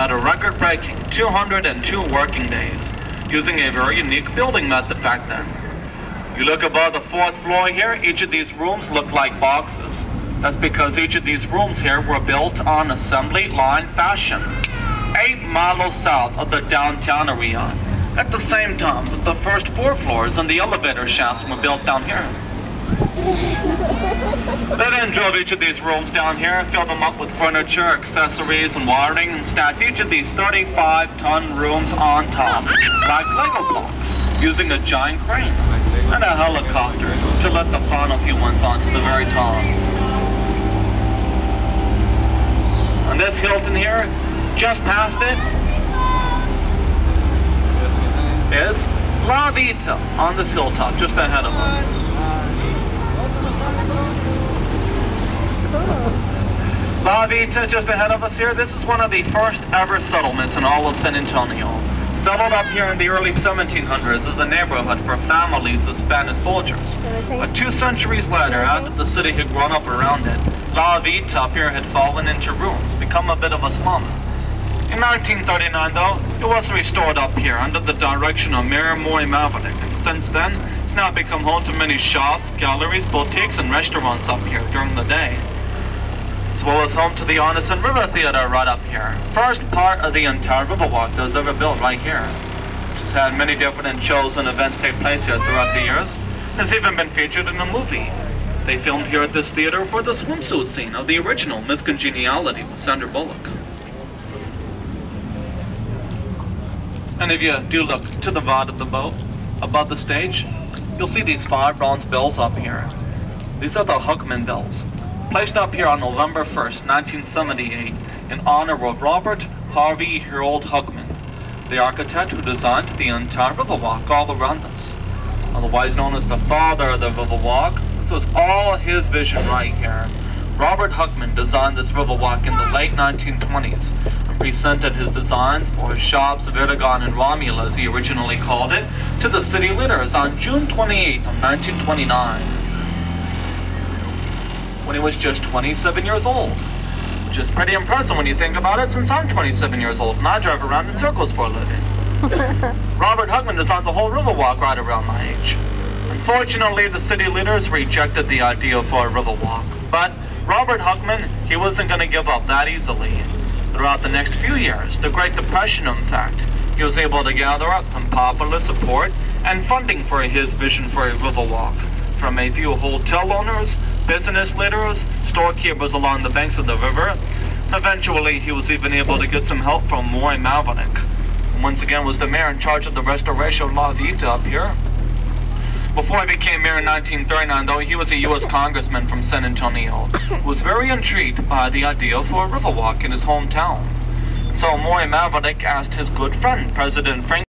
at a record-breaking 202 working days, using a very unique building method back then. You look above the 4th floor here, each of these rooms look like boxes. That's because each of these rooms here were built on assembly line fashion, 8 miles south of the downtown area, at the same time that the first 4 floors and the elevator shafts were built down here. They then drove each of these rooms down here, filled them up with furniture, accessories, and wiring, and stacked each of these 35-ton rooms on top, like Lego blocks, using a giant crane and a helicopter to let the final few ones onto the very top. And this Hilton here, just past it, is La Vita on this hilltop just ahead of us. La Vita just ahead of us here, this is one of the first ever settlements in all of San Antonio. Settled up here in the early 1700s as a neighborhood for families of Spanish soldiers. But 2 centuries later, after the city had grown up around it, La Vita up here had fallen into ruins, become a bit of a slum. In 1939 though, it was restored up here under the direction of Mayor Moy Maverick, and since then, it's now become home to many shops, galleries, boutiques, and restaurants up here during the day. As well as home to the Arneson River Theater right up here. First part of the entire Riverwalk that was ever built right here. Which has had many different shows and events take place here throughout the years. Has even been featured in a movie. They filmed here at this theater for the swimsuit scene of the original Miss Congeniality with Sandra Bullock. And if you do look to the right of the boat, above the stage, you'll see these 5 bronze bells up here. These are the Huckman bells, placed up here on November 1st, 1978, in honor of Robert Harvey Harold Huckman, the architect who designed the entire Riverwalk all around us. Otherwise known as the father of the Riverwalk, this was all his vision right here. Robert Huckman designed this Riverwalk in the late 1920s and presented his designs for his shops, Vertigon and Romula, as he originally called it, to the city leaders on June 28th of 1929. When he was just 27 years old, which is pretty impressive when you think about it, since I'm 27 years old and I drive around in circles for a living. Robert Huckman designs a whole Riverwalk right around my age. Unfortunately, the city leaders rejected the idea for a Riverwalk, but Robert Huckman, he wasn't going to give up that easily. Throughout the next few years, the Great Depression in fact, he was able to gather up some popular support and funding for his vision for a Riverwalk from a few hotel owners, business leaders, storekeepers along the banks of the river. Eventually, he was even able to get some help from Moy Maverick, who once again was the mayor in charge of the restoration of La Vita up here. Before he became mayor in 1939, though, he was a U.S. congressman from San Antonio, who was very intrigued by the idea for a Riverwalk in his hometown. So Moy Maverick asked his good friend, President Franklin,